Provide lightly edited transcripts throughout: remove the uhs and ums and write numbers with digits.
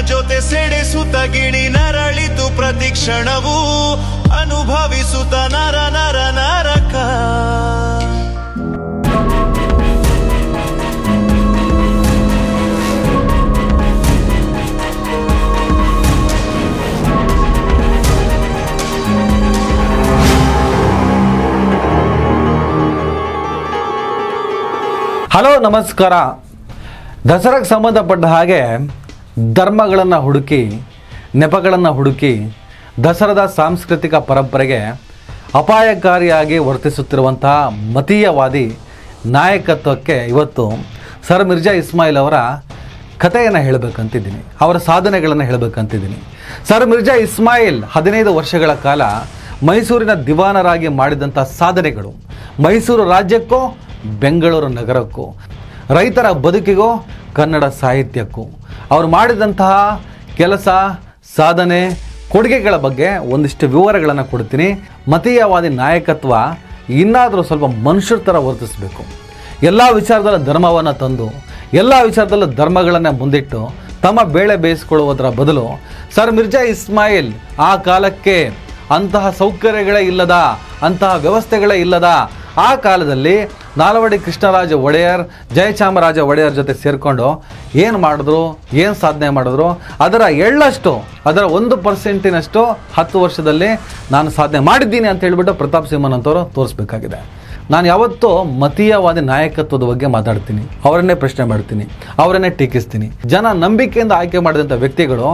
ಜೊತೆ ಸೆಡೆಸುತ್ತ ಗಿಣಿ ನರಳಿತು ಪ್ರತಿಕ್ಷಣವೂ ಅನುಭವಿಸುತ್ತ ನರ ನರ ನರಕ. ಹಲೋ ನಮಸ್ಕಾರ. ದಸರಾಗೆ ಸಂಬಂಧಪಟ್ಟ ಹಾಗೆ ಧರ್ಮಗಳನ್ನು ಹುಡುಕಿ ನೆಪಗಳನ್ನು ಹುಡುಕಿ ದಸರಾದ ಸಾಂಸ್ಕೃತಿಕ ಪರಂಪರೆಗೆ ಅಪಾಯಕಾರಿಯಾಗಿ ವರ್ತಿಸುತ್ತಿರುವಂತಹ ಮತೀಯವಾದಿ ನಾಯಕತ್ವಕ್ಕೆ ಇವತ್ತು ಸರ್ ಮಿರ್ಜಾ ಇಸ್ಮಾಯಿಲ್ ಅವರ ಕಥೆಯನ್ನು ಹೇಳಬೇಕಂತಿದ್ದೀನಿ, ಅವರ ಸಾಧನೆಗಳನ್ನು ಹೇಳಬೇಕಂತಿದ್ದೀನಿ. ಸರ್ ಮಿರ್ಜಾ ಇಸ್ಮಾಯಿಲ್ 15 ವರ್ಷಗಳ ಕಾಲ ಮೈಸೂರಿನ ದಿವಾನರಾಗಿ ಮಾಡಿದಂಥ ಸಾಧನೆಗಳು ಮೈಸೂರು ರಾಜ್ಯಕ್ಕೂ ಬೆಂಗಳೂರು ನಗರಕ್ಕೂ, ರೈತರ ಬದುಕಿಗೂ ಕನ್ನಡ ಸಾಹಿತ್ಯಕ್ಕೂ ಅವರು ಮಾಡಿದಂತಹ ಕೆಲಸ ಸಾಧನೆ ಕೊಡುಗೆಗಳ ಬಗ್ಗೆ ಒಂದಿಷ್ಟು ವಿವರಗಳನ್ನು ಕೊಡ್ತೀನಿ. ಮತೀಯವಾದಿ ನಾಯಕತ್ವ ಇನ್ನಾದರೂ ಸ್ವಲ್ಪ ಮನುಷ್ಯರ ಥರ ವರ್ತಿಸಬೇಕು. ಎಲ್ಲ ವಿಚಾರದಲ್ಲೂ ಧರ್ಮವನ್ನು ತಂದು ಎಲ್ಲ ವಿಚಾರದಲ್ಲೂ ಧರ್ಮಗಳನ್ನು ಮುಂದಿಟ್ಟು ತಮ್ಮ ಬೇಳೆ ಬೇಯಿಸ್ಕೊಳ್ಳುವುದರ ಬದಲು ಸರ್ ಮಿರ್ಜಾ ಇಸ್ಮಾಯಿಲ್ ಆ ಕಾಲಕ್ಕೆ ಅಂತಹ ಸೌಕರ್ಯಗಳೇ ಇಲ್ಲದ, ಅಂತಹ ವ್ಯವಸ್ಥೆಗಳೇ ಇಲ್ಲದ ಆ ಕಾಲದಲ್ಲಿ ನಾಲ್ವಡಿ ಕೃಷ್ಣರಾಜ ಒಡೆಯರ್, ಜಯಚಾಮರಾಜ ಒಡೆಯರ್ ಜೊತೆ ಸೇರಿಕೊಂಡು ಏನು ಮಾಡಿದ್ರು, ಏನು ಸಾಧನೆ ಮಾಡಿದ್ರು, ಅದರ ಎಳ್ಳಷ್ಟು, ಅದರ 1% 10 ವರ್ಷದಲ್ಲಿ ನಾನು ಸಾಧನೆ ಮಾಡಿದ್ದೀನಿ ಅಂತ ಹೇಳಿಬಿಟ್ಟು ಪ್ರತಾಪ್ ಸಿಂಹನ್ ಅಂತವರು ತೋರಿಸ್ಬೇಕಾಗಿದೆ. ನಾನು ಯಾವತ್ತೂ ಮತೀಯವಾದಿ ನಾಯಕತ್ವದ ಬಗ್ಗೆ ಮಾತಾಡ್ತೀನಿ, ಅವರನ್ನೇ ಪ್ರಶ್ನೆ ಮಾಡ್ತೀನಿ, ಅವರನ್ನೇ ಟೀಕಿಸ್ತೀನಿ. ಜನ ನಂಬಿಕೆಯಿಂದ ಆಯ್ಕೆ ಮಾಡಿದಂಥ ವ್ಯಕ್ತಿಗಳು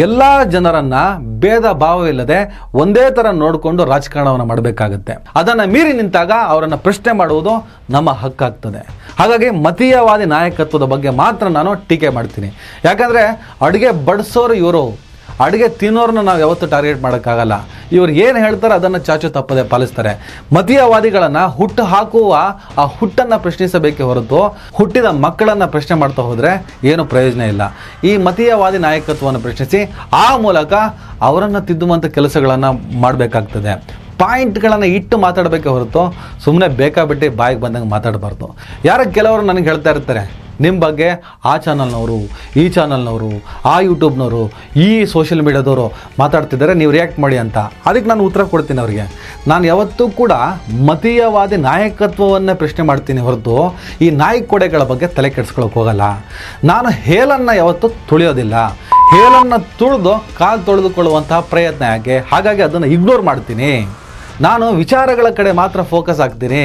ಎಲ್ಲ ಜನರನ್ನು ಭೇದ ಭಾವವಿಲ್ಲದೆ ಒಂದೇ ಥರ ನೋಡಿಕೊಂಡು ರಾಜಕಾರಣವನ್ನು ಮಾಡಬೇಕಾಗತ್ತೆ. ಅದನ್ನು ಮೀರಿ ನಿಂತಾಗ ಅವರನ್ನು ಪ್ರಶ್ನೆ ಮಾಡುವುದು ನಮ್ಮ ಹಕ್ಕಾಗ್ತದೆ. ಹಾಗಾಗಿ ಮತೀಯವಾದಿ ನಾಯಕತ್ವದ ಬಗ್ಗೆ ಮಾತ್ರ ನಾನು ಟೀಕೆ ಮಾಡ್ತೀನಿ. ಯಾಕಂದರೆ ಅಡುಗೆ ಬಡಿಸೋರು ಇವರು, ಅಡುಗೆ ತಿನ್ನೋರನ್ನ ನಾವು ಯಾವತ್ತೂ ಟಾರ್ಗೆಟ್ ಮಾಡೋಕ್ಕಾಗಲ್ಲ. ಇವ್ರು ಏನು ಹೇಳ್ತಾರೆ ಅದನ್ನು ಚಾಚು ತಪ್ಪದೆ ಪಾಲಿಸ್ತಾರೆ. ಮತೀಯವಾದಿಗಳನ್ನು ಹುಟ್ಟು ಹಾಕುವ ಆ ಹುಟ್ಟನ್ನು ಪ್ರಶ್ನಿಸಬೇಕೇ ಹೊರತು ಹುಟ್ಟಿದ ಮಕ್ಕಳನ್ನು ಪ್ರಶ್ನೆ ಮಾಡ್ತಾ ಹೋದರೆ ಏನು ಪ್ರಯೋಜನ ಇಲ್ಲ. ಈ ಮತೀಯವಾದಿ ನಾಯಕತ್ವವನ್ನು ಪ್ರಶ್ನಿಸಿ ಆ ಮೂಲಕ ಅವರನ್ನು ತಿದ್ದುವಂಥ ಕೆಲಸಗಳನ್ನು ಮಾಡಬೇಕಾಗ್ತದೆ. ಪಾಯಿಂಟ್ಗಳನ್ನು ಇಟ್ಟು ಮಾತಾಡಬೇಕೇ ಹೊರತು ಸುಮ್ಮನೆ ಬೇಕಾಬಿಟ್ಟು ಬಾಯಿಗೆ ಬಂದಂಗೆ ಮಾತಾಡಬಾರ್ದು. ಕೆಲವರು ನನಗೆ ಹೇಳ್ತಾ ಇರ್ತಾರೆ, ನಿಮ್ಮ ಬಗ್ಗೆ ಆ ಚಾನಲ್ನವರು, ಈ ಚಾನಲ್ನವರು, ಆ ಯೂಟ್ಯೂಬ್ನವರು, ಈ ಸೋಷಿಯಲ್ ಮೀಡಿಯಾದವರು ಮಾತಾಡ್ತಿದ್ದಾರೆ, ನೀವು ರಿಯಾಕ್ಟ್ ಮಾಡಿ ಅಂತ. ಅದಕ್ಕೆ ನಾನು ಉತ್ತರ ಕೊಡ್ತೀನಿ ಅವರಿಗೆ. ನಾನು ಯಾವತ್ತೂ ಕೂಡ ಮತೀಯವಾದಿ ನಾಯಕತ್ವವನ್ನೇ ಪ್ರಶ್ನೆ ಮಾಡ್ತೀನಿ ಹೊರತು ಈ ನಾಯಕೊಡೆಗಳ ಬಗ್ಗೆ ತಲೆ ಕೆಡಿಸ್ಕೊಳ್ಳೋಕೆ ಹೋಗಲ್ಲ. ನಾನು ಹೇಲನ್ನು ಯಾವತ್ತೂ ತುಳಿಯೋದಿಲ್ಲ. ಹೇಲನ್ನು ತುಳಿದು ಕಾಲು ತೊಳೆದುಕೊಳ್ಳುವಂತಹ ಪ್ರಯತ್ನ ಯಾಕೆ? ಹಾಗಾಗಿ ಅದನ್ನು ಇಗ್ನೋರ್ ಮಾಡ್ತೀನಿ. ನಾನು ವಿಚಾರಗಳ ಕಡೆ ಮಾತ್ರ ಫೋಕಸ್ ಆಗ್ತೀನಿ,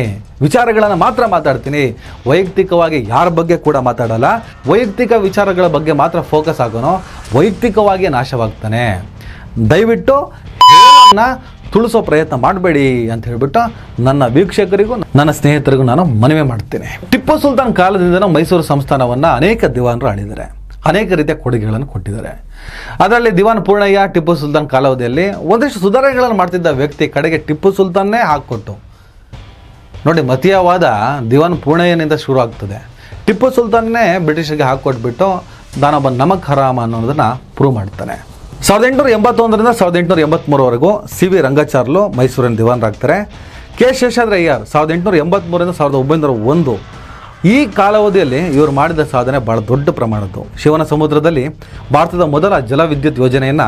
ವಿಚಾರಗಳನ್ನು ಮಾತ್ರ ಮಾತಾಡ್ತೀನಿ. ವೈಯಕ್ತಿಕವಾಗಿ ಯಾರ ಬಗ್ಗೆ ಕೂಡ ಮಾತಾಡಲ್ಲ. ವೈಯಕ್ತಿಕ ವಿಚಾರಗಳ ಬಗ್ಗೆ ಮಾತ್ರ ಫೋಕಸ್ ಆಗೋನು ವೈಯಕ್ತಿಕವಾಗಿ ನಾಶವಾಗ್ತಾನೆ. ದಯವಿಟ್ಟು ಹೇಳನ್ನು ತುಳಿಸೋ ಪ್ರಯತ್ನ ಮಾಡಬೇಡಿ ಅಂತ ಹೇಳ್ಬಿಟ್ಟು ನನ್ನ ವೀಕ್ಷಕರಿಗೂ ನನ್ನ ಸ್ನೇಹಿತರಿಗೂ ನಾನು ಮನವಿ ಮಾಡ್ತೀನಿ. ಟಿಪ್ಪು ಸುಲ್ತಾನ್ ಕಾಲದಿಂದ ಮೈಸೂರು ಸಂಸ್ಥಾನವನ್ನು ಅನೇಕ ದಿವಾನರು ಆಳಿದ್ದಾರೆ, ಅನೇಕ ರೀತಿಯ ಕೊಡುಗೆಗಳನ್ನು ಕೊಟ್ಟಿದ್ದಾರೆ. ಅದರಲ್ಲಿ ದಿವಾನ್ ಪೂರ್ಣಯ್ಯ ಟಿಪ್ಪು ಸುಲ್ತಾನ್ ಕಾಲಾವಧಿಯಲ್ಲಿ ಒಂದಿಷ್ಟು ಸುಧಾರಣೆಗಳನ್ನು ಮಾಡ್ತಿದ್ದ ವ್ಯಕ್ತಿ ಕಡೆಗೆ ಟಿಪ್ಪು ಸುಲ್ತಾನ್ನೇ ಹಾಕ್ಕೊಟ್ಟು ನೋಡಿ, ಮತೀಯವಾದ ದಿವಾನ್ ಪೂರ್ಣಯ್ಯನಿಂದ ಶುರು ಆಗ್ತದೆ. ಟಿಪ್ಪು ಸುಲ್ತಾನ್ನೇ ಬ್ರಿಟಿಷರಿಗೆ ಹಾಕ್ಕೊಟ್ಬಿಟ್ಟು ನಾನೊಬ್ಬ ನಮಕ್ ಹರಾಮ ಅನ್ನೋದನ್ನು ಪ್ರೂವ್ ಮಾಡ್ತಾನೆ. 1881ರಿಂದ 1883ವರೆಗೂ ಸಿ.ವಿ. ರಂಗಾಚಾರ್ಲು ಮೈಸೂರಿನ ದಿವಾನರಾಗ್ತಾರೆ. ಕೆ. ಶೇಷಾದ್ರಯ್ಯರ್ 1883ರಿಂದ 1901 ಈ ಕಾಲಾವಧಿಯಲ್ಲಿ ಇವರು ಮಾಡಿದ ಸಾಧನೆ ಭಾಳ ದೊಡ್ಡ ಪ್ರಮಾಣದ್ದು. ಶಿವನ ಸಮುದ್ರದಲ್ಲಿ ಭಾರತದ ಮೊದಲ ಜಲವಿದ್ಯುತ್ ಯೋಜನೆಯನ್ನು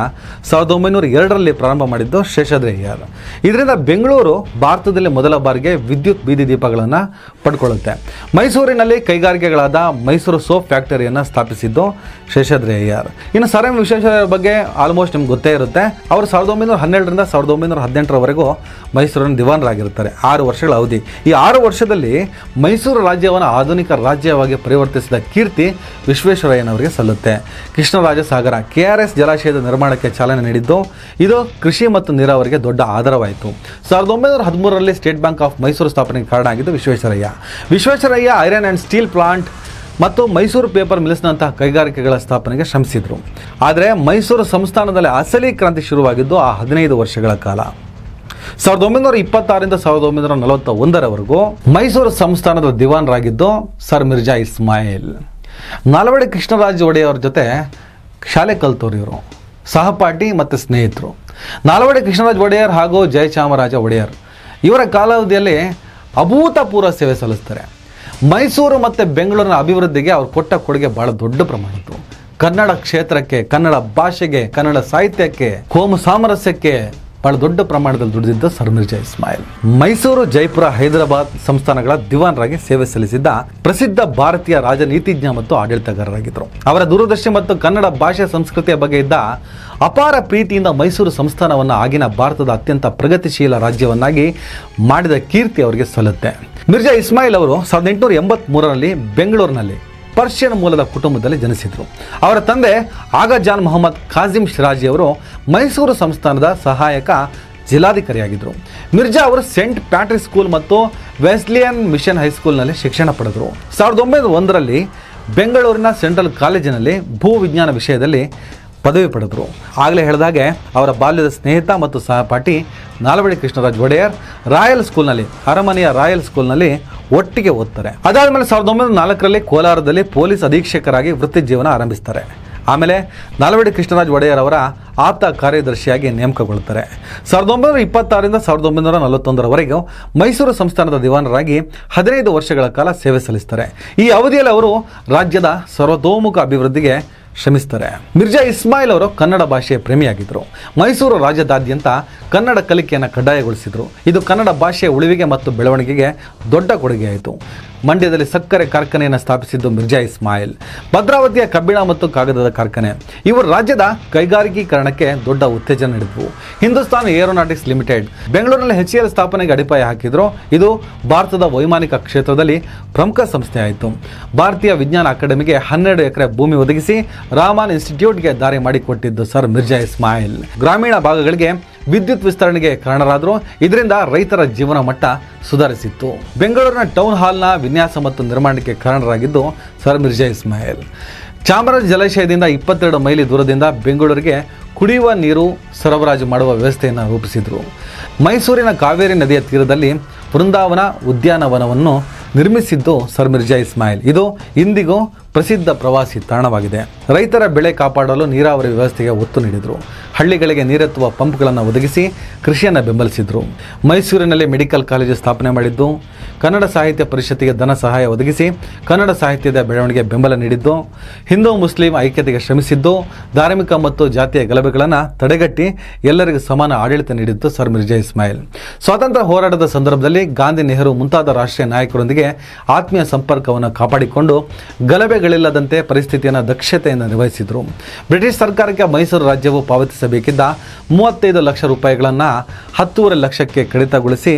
1902ರಲ್ಲಿ ಪ್ರಾರಂಭ ಮಾಡಿದ್ದು ಶೇಷಾದ್ರಯ್ಯರ್. ಇದರಿಂದ ಬೆಂಗಳೂರು ಭಾರತದಲ್ಲಿ ಮೊದಲ ಬಾರಿಗೆ ವಿದ್ಯುತ್ ಬೀದಿ ದೀಪಗಳನ್ನು ಪಡ್ಕೊಳ್ಳುತ್ತೆ. ಮೈಸೂರಿನಲ್ಲಿ ಕೈಗಾರಿಕೆಗಳಾದ ಮೈಸೂರು ಸೋಪ್ ಫ್ಯಾಕ್ಟರಿಯನ್ನು ಸ್ಥಾಪಿಸಿದ್ದು ಶೇಷಾದ್ರಯ್ಯರ್. ಇನ್ನು ಸರ್ ಎಂ ವಿಶ್ವೇಶ್ವರಯ್ಯ ಬಗ್ಗೆ ಆಲ್ಮೋಸ್ಟ್ ನಿಮ್ಗೆ ಗೊತ್ತೇ ಇರುತ್ತೆ. ಅವರು 1912ರಿಂದ 1918ರವರೆಗೂ ಮೈಸೂರಿನ ದಿವಾನರಾಗಿರ್ತಾರೆ. 6 ವರ್ಷಗಳ ಅವಧಿ. ಈ 6 ವರ್ಷದಲ್ಲಿ ಮೈಸೂರು ರಾಜ್ಯವನ್ನು ಆಧುನಿಕ ರಾಜ್ಯವಾಗಿ ಪರಿವರ್ತಿಸಿದ ಕೀರ್ತಿ ವಿಶ್ವೇಶ್ವರಯ್ಯನವರಿಗೆ ಸಲ್ಲುತ್ತೆ. ಕೃಷ್ಣರಾಜ ಸಾಗರ KRS ಜಲಾಶಯದ ನಿರ್ಮಾಣಕ್ಕೆ ಚಾಲನೆ ನೀಡಿದ್ದು ಇದು ಕೃಷಿ ಮತ್ತು ನೀರಾವರಿಗೆ ದೊಡ್ಡ ಆಧಾರವಾಯಿತು. 1913ರಲ್ಲಿ ಸ್ಟೇಟ್ ಬ್ಯಾಂಕ್ ಆಫ್ ಮೈಸೂರು ಸ್ಥಾಪನೆಗೆ ಕಾರಣ ಆಗಿದ್ದು Visvesvaraya iron and steel plant ಮತ್ತು ಮೈಸೂರು ಪೇಪರ್ ಮಿಲ್ಸ್ನಂತಹ ಕೈಗಾರಿಕೆಗಳ ಸ್ಥಾಪನೆಗೆ ಶ್ರಮಿಸಿದರು. ಆದರೆ ಮೈಸೂರು ಸಂಸ್ಥಾನದಲ್ಲಿ ಅಸಲಿ ಕ್ರಾಂತಿ ಶುರುವಾಗಿದ್ದು ಆ 15 ವರ್ಷಗಳ ಕಾಲ. 1926ರಿಂದ 1941ರವರೆಗೂ ಮೈಸೂರು ಸಂಸ್ಥಾನದ ದಿವಾನರಾಗಿದ್ದು ಸರ್ ಮಿರ್ಜಾ ಇಸ್ಮಾಯಿಲ್. ನಾಲ್ವಡಿ ಕೃಷ್ಣರಾಜ ಒಡೆಯರ್ ಜೊತೆ ಶಾಲೆ ಕಲ್ತವ್ರು ಇವರು, ಸಹಪಾಠಿ ಮತ್ತು ಸ್ನೇಹಿತರು. ನಾಲ್ವಡಿ ಕೃಷ್ಣರಾಜ ಒಡೆಯರ್ ಹಾಗೂ ಜಯಚಾಮರಾಜ ಒಡೆಯರ್ ಇವರ ಕಾಲಾವಧಿಯಲ್ಲಿ ಅಭೂತಪೂರ್ವ ಸೇವೆ ಸಲ್ಲಿಸ್ತಾರೆ. ಮೈಸೂರು ಮತ್ತು ಬೆಂಗಳೂರಿನ ಅಭಿವೃದ್ಧಿಗೆ ಅವರು ಕೊಟ್ಟ ಕೊಡುಗೆ ಭಾಳ ದೊಡ್ಡ ಪ್ರಮಾಣದ್ದು. ಕನ್ನಡ ಕ್ಷೇತ್ರಕ್ಕೆ, ಕನ್ನಡ ಭಾಷೆಗೆ, ಕನ್ನಡ ಸಾಹಿತ್ಯಕ್ಕೆ, ಕೋಮು ಸಾಮರಸ್ಯಕ್ಕೆ ಬಹಳ ದೊಡ್ಡ ಪ್ರಮಾಣದಲ್ಲಿ ದುಡಿದಿದ್ದ ಸರ್ ಮಿರ್ಜಾ ಇಸ್ಮಾಯಿಲ್. ಮೈಸೂರು, ಜೈಪುರ, ಹೈದರಾಬಾದ್ ಸಂಸ್ಥಾನಗಳ ದಿವಾನರಾಗಿ ಸೇವೆ ಸಲ್ಲಿಸಿದ್ದ ಪ್ರಸಿದ್ಧ ಭಾರತೀಯ ರಾಜನೀತಿಜ್ಞ ಮತ್ತು ಆಡಳಿತಗಾರರಾಗಿದ್ದರು. ಅವರ ದೂರದರ್ಶಿ ಮತ್ತು ಕನ್ನಡ ಭಾಷೆ ಸಂಸ್ಕೃತಿಯ ಬಗ್ಗೆ ಇದ್ದ ಅಪಾರ ಪ್ರೀತಿಯಿಂದ ಮೈಸೂರು ಸಂಸ್ಥಾನವನ್ನು ಆಗಿನ ಭಾರತದ ಅತ್ಯಂತ ಪ್ರಗತಿಶೀಲ ರಾಜ್ಯವನ್ನಾಗಿ ಮಾಡಿದ ಕೀರ್ತಿ ಅವರಿಗೆ ಸಲ್ಲುತ್ತೆ. ಮಿರ್ಜಾ ಇಸ್ಮಾಯಿಲ್ ಅವರು 1883ರಲ್ಲಿ ಬೆಂಗಳೂರಿನಲ್ಲಿ ಪರ್ಷಿಯನ್ ಮೂಲದ ಕುಟುಂಬದಲ್ಲಿ ಜನಿಸಿದರು. ಅವರ ತಂದೆ ಆಗಾ ಜಾನ್ ಮೊಹಮ್ಮದ್ ಖಾಜಿಮ್ ಶಿರಾಜಿ ಅವರು ಮೈಸೂರು ಸಂಸ್ಥಾನದ ಸಹಾಯಕ ಜಿಲ್ಲಾಧಿಕಾರಿಯಾಗಿದ್ದರು. ಮಿರ್ಜಾ ಅವರು ಸೆಂಟ್ ಪ್ಯಾಟ್ರಿಕ್ ಸ್ಕೂಲ್ ಮತ್ತು ವೆಸ್ಲಿಯನ್ ಮಿಷನ್ ಹೈಸ್ಕೂಲ್ನಲ್ಲಿ ಶಿಕ್ಷಣ ಪಡೆದರು. 1901ರಲ್ಲಿ ಬೆಂಗಳೂರಿನ ಸೆಂಟ್ರಲ್ ಕಾಲೇಜಿನಲ್ಲಿ ಭೂವಿಜ್ಞಾನ ವಿಷಯದಲ್ಲಿ ಪದವಿ ಪಡೆದರು. ಆಗಲೇ ಹೇಳಿದಾಗೆ ಅವರ ಬಾಲ್ಯದ ಸ್ನೇಹಿತ ಮತ್ತು ಸಹಪಾಠಿ ನಾಲ್ವಡಿ ಕೃಷ್ಣರಾಜ ಒಡೆಯರ್ ರಾಯಲ್ ಸ್ಕೂಲ್ನಲ್ಲಿ, ಅರಮನೆಯ ರಾಯಲ್ ಸ್ಕೂಲ್ನಲ್ಲಿ ಒಟ್ಟಿಗೆ ಓದ್ತಾರೆ. ಅದಾದಮೇಲೆ 1904ರಲ್ಲಿ ಕೋಲಾರದಲ್ಲಿ ಪೊಲೀಸ್ ಅಧೀಕ್ಷಕರಾಗಿ ವೃತ್ತಿ ಜೀವನ ಆರಂಭಿಸ್ತಾರೆ. ಆಮೇಲೆ ನಾಲ್ವಡಿ ಕೃಷ್ಣರಾಜ ಒಡೆಯರ್ ಅವರ ಆಪ್ತ ಕಾರ್ಯದರ್ಶಿಯಾಗಿ ನೇಮಕಗೊಳ್ಳುತ್ತಾರೆ. 1926ರಿಂದ 1941ರವರೆಗೂ ಮೈಸೂರು ಸಂಸ್ಥಾನದ ದಿವಾನರಾಗಿ 15 ವರ್ಷಗಳ ಕಾಲ ಸೇವೆ ಸಲ್ಲಿಸ್ತಾರೆ. ಈ ಅವಧಿಯಲ್ಲಿ ಅವರು ರಾಜ್ಯದ ಸರ್ವತೋಮುಖ ಅಭಿವೃದ್ಧಿಗೆ ಶ್ರಮಿಸ್ತಾರೆ. ಮಿರ್ಜಾ ಇಸ್ಮಾಯಿಲ್ ಅವರು ಕನ್ನಡ ಭಾಷೆಯ ಪ್ರೇಮಿಯಾಗಿದ್ದರು. ಮೈಸೂರು ರಾಜ್ಯದಾದ್ಯಂತ ಕನ್ನಡ ಕಲಿಕೆಯನ್ನು ಕಡ್ಡಾಯಗೊಳಿಸಿದರು. ಇದು ಕನ್ನಡ ಭಾಷೆಯ ಉಳಿವಿಗೆ ಮತ್ತು ಬೆಳವಣಿಗೆಗೆ ದೊಡ್ಡ ಕೊಡುಗೆಯಾಯಿತು. ಮಂಡ್ಯದಲ್ಲಿ ಸಕ್ಕರೆ ಕಾರ್ಖಾನೆಯನ್ನು ಸ್ಥಾಪಿಸಿದ್ದು ಮಿರ್ಜಾ ಇಸ್ಮಾಯಿಲ್. ಭದ್ರಾವತಿಯ ಕಬ್ಬಿಣ ಮತ್ತು ಕಾಗದದ ಕಾರ್ಖಾನೆ ಇವರು ರಾಜ್ಯದ ಕೈಗಾರಿಕೀಕರಣಕ್ಕೆ ದೊಡ್ಡ ಉತ್ತೇಜನ ನೀಡಿದ್ವು. ಹಿಂದೂಸ್ತಾನ್ ಏರೋನಾಟಿಕ್ಸ್ ಲಿಮಿಟೆಡ್ ಬೆಂಗಳೂರಿನಲ್ಲಿ HAL ಸ್ಥಾಪನೆಗೆ ಅಡಿಪಾಯ ಹಾಕಿದ್ರು. ಇದು ಭಾರತದ ವೈಮಾನಿಕ ಕ್ಷೇತ್ರದಲ್ಲಿ ಪ್ರಮುಖ ಸಂಸ್ಥೆ ಆಯಿತು. ಭಾರತೀಯ ವಿಜ್ಞಾನ ಅಕಾಡೆಮಿಗೆ 12 ಎಕರೆ ಭೂಮಿ ಒದಗಿಸಿ ರಾಮನ್ ಇನ್ಸ್ಟಿಟ್ಯೂಟ್ಗೆ ದಾರಿ ಮಾಡಿಕೊಟ್ಟಿದ್ದು ಸರ್ ಮಿರ್ಜಾ ಇಸ್ಮಾಯಿಲ್. ಗ್ರಾಮೀಣ ಭಾಗಗಳಿಗೆ ವಿದ್ಯುತ್ ವಿಸ್ತರಣೆಗೆ ಕಾರಣರಾದರು. ಇದರಿಂದ ರೈತರ ಜೀವನ ಮಟ್ಟ ಸುಧಾರಿಸಿತ್ತು. ಬೆಂಗಳೂರಿನ ಟೌನ್ ಹಾಲ್ನ ವಿನ್ಯಾಸ ಮತ್ತು ನಿರ್ಮಾಣಕ್ಕೆ ಕಾರಣರಾಗಿದ್ದು ಸರ್ ಮಿರ್ಜಾ ಇಸ್ಮಾಯಿಲ್. ಚಾಮರಾಜ ಜಲಾಶಯದಿಂದ 22 ಮೈಲಿ ದೂರದಿಂದ ಬೆಂಗಳೂರಿಗೆ ಕುಡಿಯುವ ನೀರು ಸರಬರಾಜು ಮಾಡುವ ವ್ಯವಸ್ಥೆಯನ್ನು ರೂಪಿಸಿದರು. ಮೈಸೂರಿನ ಕಾವೇರಿ ನದಿಯ ತೀರದಲ್ಲಿ ವೃಂದಾವನ ಉದ್ಯಾನವನವನ್ನು ನಿರ್ಮಿಸಿದ್ದು ಸರ್ ಮಿರ್ಜಾ ಇಸ್ಮಾಯಿಲ್. ಇದು ಇಂದಿಗೂ ಪ್ರಸಿದ್ಧ ಪ್ರವಾಸಿ ತಾಣವಾಗಿದೆ. ರೈತರ ಬೆಳೆ ಕಾಪಾಡಲು ನೀರಾವರಿ ವ್ಯವಸ್ಥೆಗೆ ಒತ್ತು ನೀಡಿದರು. ಹಳ್ಳಿಗಳಿಗೆ ನೀರೆತ್ತುವ ಪಂಪ್ಗಳನ್ನು ಒದಗಿಸಿ ಕೃಷಿಯನ್ನು ಬೆಂಬಲಿಸಿದರು. ಮೈಸೂರಿನಲ್ಲಿ ಮೆಡಿಕಲ್ ಕಾಲೇಜು ಸ್ಥಾಪನೆ ಮಾಡಿದ್ದು, ಕನ್ನಡ ಸಾಹಿತ್ಯ ಪರಿಷತ್ತಿಗೆ ಧನ ಸಹಾಯ ಒದಗಿಸಿ ಕನ್ನಡ ಸಾಹಿತ್ಯದ ಬೆಳವಣಿಗೆ ಬೆಂಬಲ ನೀಡಿದ್ದು, ಹಿಂದೂ ಮುಸ್ಲಿಂ ಐಕ್ಯತೆಗೆ ಶ್ರಮಿಸಿದ್ದು, ಧಾರ್ಮಿಕ ಮತ್ತು ಜಾತಿಯ ಗಲಭೆಗಳನ್ನು ತಡೆಗಟ್ಟಿ ಎಲ್ಲರಿಗೂ ಸಮಾನ ಆಡಳಿತ ನೀಡಿದ್ದು ಸರ್ ಮಿರ್ಜಾ ಇಸ್ಮಾಯಿಲ್. ಸ್ವಾತಂತ್ರ್ಯ ಹೋರಾಟದ ಸಂದರ್ಭದಲ್ಲಿ ಗಾಂಧಿ, ನೆಹರು ಮುಂತಾದ ರಾಷ್ಟ್ರೀಯ ನಾಯಕರೊಂದಿಗೆ ಆತ್ಮೀಯ ಸಂಪರ್ಕವನ್ನು ಕಾಪಾಡಿಕೊಂಡು ಗಲಭೆಗಳಿಲ್ಲದಂತೆ ಪರಿಸ್ಥಿತಿಯನ್ನು ದಕ್ಷತೆಯಿಂದ ನಿರ್ವಹಿಸಿದರು. ಬ್ರಿಟಿಷ್ ಸರ್ಕಾರಕ್ಕೆ ಮೈಸೂರು ರಾಜ್ಯವು ಪಾವತಿಸಬೇಕಿದ್ದ 35 ಲಕ್ಷ ರೂಪಾಯಿಗಳನ್ನು 10.5 ಲಕ್ಷಕ್ಕೆ ಕಡಿತಗೊಳಿಸಿ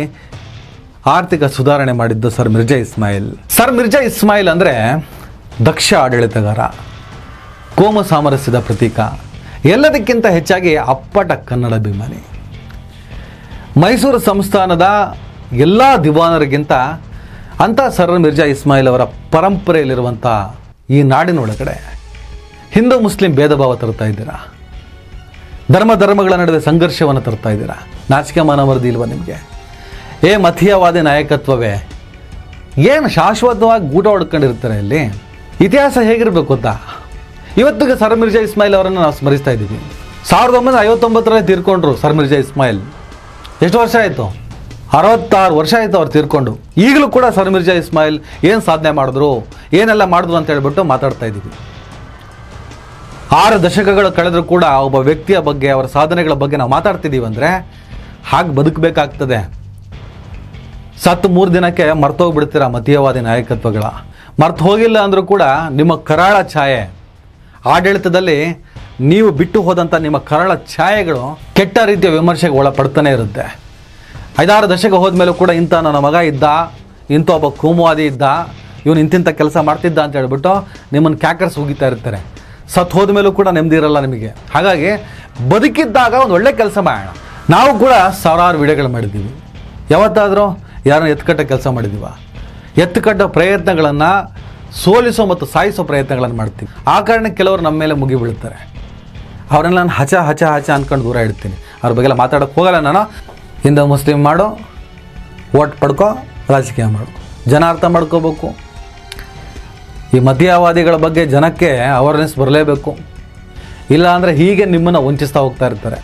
ಆರ್ಥಿಕ ಸುಧಾರಣೆ ಮಾಡಿದ್ದು ಸರ್ ಮಿರ್ಜಾ ಇಸ್ಮಾಯಿಲ್. ಸರ್ ಮಿರ್ಜಾ ಇಸ್ಮಾಯಿಲ್ ಅಂದರೆ ದಕ್ಷ ಆಡಳಿತಗಾರ, ಕೋಮು ಸಾಮರಸ್ಯದ ಪ್ರತೀಕ, ಎಲ್ಲದಕ್ಕಿಂತ ಹೆಚ್ಚಾಗಿ ಅಪ್ಪಟ ಕನ್ನಡಾಭಿಮಾನಿ. ಮೈಸೂರು ಸಂಸ್ಥಾನದ ಎಲ್ಲ ದಿವಾನರಿಗಿಂತ ಅಂಥ ಸರ್ ಮಿರ್ಜಾ ಇಸ್ಮಾಯಿಲ್ ಅವರ ಪರಂಪರೆಯಲ್ಲಿರುವಂಥ ಈ ನಾಡಿನೊಳಗಡೆ ಹಿಂದೂ ಮುಸ್ಲಿಂ ಭೇದ ಭಾವ ತರ್ತಾ ಇದ್ದೀರಾ, ಧರ್ಮಗಳ ನಡುವೆ ಸಂಘರ್ಷವನ್ನು ತರ್ತಾ ಇದ್ದೀರಾ. ನಾಚಿಕೆ ಮಾನ ವರದಿ ಇಲ್ವಾ ನಿಮಗೆ? ಮತೀಯವಾದಿ ನಾಯಕತ್ವವೇ ಏನು ಶಾಶ್ವತವಾಗಿ ಗೂಟ ಹೊಡ್ಕೊಂಡಿರ್ತಾರೆ ಇಲ್ಲಿ. ಇತಿಹಾಸ ಹೇಗಿರಬೇಕು ಗೊತ್ತಾ? ಇವತ್ತಿಗೆ ಸರ್ ಮಿರ್ಜಾ ಇಸ್ಮಾಯಿಲ್ ಅವರನ್ನು ನಾವು ಸ್ಮರಿಸ್ತಾ ಇದ್ದೀವಿ. 1959ರಲ್ಲಿ ತೀರ್ಕೊಂಡ್ರು ಸರ್ ಮಿರ್ಜಾ ಇಸ್ಮಾಯಿಲ್. ಎಷ್ಟು ವರ್ಷ ಆಯಿತು? 66 ವರ್ಷ ಆಯಿತು ಅವ್ರು ತೀರ್ಕೊಂಡು. ಈಗಲೂ ಕೂಡ ಸರ್ ಮಿರ್ಜಾ ಇಸ್ಮಾಯಿಲ್ ಏನು ಸಾಧನೆ ಮಾಡಿದ್ರು, ಏನೆಲ್ಲ ಮಾಡಿದ್ರು ಅಂತ ಹೇಳ್ಬಿಟ್ಟು ಮಾತಾಡ್ತಾ ಇದ್ದೀವಿ. 6 ದಶಕಗಳು ಕಳೆದರೂ ಕೂಡ ಒಬ್ಬ ವ್ಯಕ್ತಿಯ ಬಗ್ಗೆ, ಅವರ ಸಾಧನೆಗಳ ಬಗ್ಗೆ ನಾವು ಮಾತಾಡ್ತಿದ್ದೀವಿ ಅಂದರೆ ಹಾಗೆ ಬದುಕಬೇಕಾಗ್ತದೆ. ಸತ್ತು 3 ದಿನಕ್ಕೆ ಮರ್ತೋಗ್ಬಿಡ್ತೀರ ಮತೀಯವಾದಿ ನಾಯಕತ್ವಗಳ. ಮರ್ತು ಹೋಗಿಲ್ಲ ಅಂದರೂ ಕೂಡ ನಿಮ್ಮ ಕರಾಳ ಛಾಯೆ, ಆಡಳಿತದಲ್ಲಿ ನೀವು ಬಿಟ್ಟು ಹೋದಂಥ ನಿಮ್ಮ ಕರಾಳ ಛಾಯೆಗಳು ಕೆಟ್ಟ ರೀತಿಯ ವಿಮರ್ಶೆಗೆ ಒಳಪಡ್ತಾನೆ ಇರುತ್ತೆ. 5-6 ದಶಕ ಹೋದ್ಮೇಲೂ ಕೂಡ ಇಂಥ ನನ್ನ ಮಗ ಇದ್ದ, ಇಂಥ ಒಬ್ಬ ಕೋಮುವಾದಿ ಇದ್ದ, ಇವನು ಇಂತಿಂಥ ಕೆಲಸ ಮಾಡ್ತಿದ್ದ ಅಂತ ಹೇಳ್ಬಿಟ್ಟು ನಿಮ್ಮನ್ನು ಕ್ಯಾಕರ್ಸ್ ಹೋಗಿತಾ ಇರ್ತಾರೆ. ಸತ್ತು ಹೋದ್ಮೇಲೂ ಕೂಡ ನೆಮ್ಮದಿ ಇರಲ್ಲ ನಿಮಗೆ. ಹಾಗಾಗಿ ಬದುಕಿದ್ದಾಗ ಒಂದು ಒಳ್ಳೆ ಕೆಲಸ ಮಾಡೋಣ. ನಾವು ಕೂಡ ಸಾವಿರಾರು ವಿಡಿಯೋಗಳು ಮಾಡಿದ್ದೀವಿ. ಯಾವತ್ತಾದರೂ ಯಾರನ್ನ ಎತ್ತುಕಟ್ಟ ಕೆಲಸ ಮಾಡಿದ್ದೀವ? ಎತ್ತುಕಟ್ಟ ಪ್ರಯತ್ನಗಳನ್ನು ಸೋಲಿಸೋ ಮತ್ತು ಸಾಯಿಸೋ ಪ್ರಯತ್ನಗಳನ್ನು ಮಾಡ್ತೀವಿ. ಆ ಕಾರಣಕ್ಕೆ ಕೆಲವರು ನಮ್ಮ ಮೇಲೆ ಮುಗಿ ಬೀಳ್ತಾರೆ. ಅವರೆಲ್ಲ ನಾನು ಹಚ ಹಚ ಹಚ ಅಂದ್ಕೊಂಡು ದೂರ ಇಡ್ತೀನಿ. ಅವ್ರ ಬಗ್ಗೆ ಮಾತಾಡೋಕ್ಕೆ ಹೋಗಲ್ಲ ನಾನು. ಹಿಂದೂ ಮುಸ್ಲಿಂ ಮಾಡೋ, ಓಟ್ ಪಡ್ಕೋ, ರಾಜಕೀಯ ಮಾಡು. ಜನ ಅರ್ಥ ಮಾಡ್ಕೋಬೇಕು. ಈ ಮತೀಯವಾದಿಗಳ ಬಗ್ಗೆ ಜನಕ್ಕೆ ಅವೇರ್ನೆಸ್ ಬರಲೇಬೇಕು. ಇಲ್ಲ ಅಂದರೆ ಹೀಗೆ ನಿಮ್ಮನ್ನು ವಂಚಿಸ್ತಾ ಹೋಗ್ತಾ ಇರ್ತಾರೆ.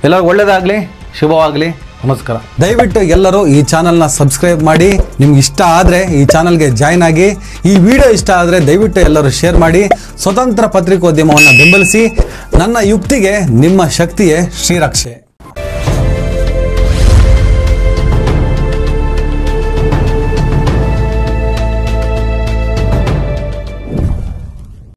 ಎಲ್ಲರಿಗೂ ಒಳ್ಳೆಯದಾಗಲಿ, ಶುಭವಾಗಲಿ. ನಮಸ್ಕಾರ. ದಯವಿಟ್ಟು ಎಲ್ಲರೂ ಈ ಚಾನಲ್ನ ಸಬ್ಸ್ಕ್ರೈಬ್ ಮಾಡಿ. ನಿಮ್ಗೆ ಇಷ್ಟ ಆದರೆ ಈ ಚಾನಲ್ಗೆ ಜಾಯ್ನ್ ಆಗಿ. ಈ ವಿಡಿಯೋ ಇಷ್ಟ ಆದರೆ ದಯವಿಟ್ಟು ಎಲ್ಲರೂ ಶೇರ್ ಮಾಡಿ. ಸ್ವತಂತ್ರ ಪತ್ರಿಕೋದ್ಯಮವನ್ನು ಬೆಂಬಲಿಸಿ. ನನ್ನ ಯುಕ್ತಿಗೆ ನಿಮ್ಮ ಶಕ್ತಿಯೇ ಶ್ರೀರಕ್ಷೆ.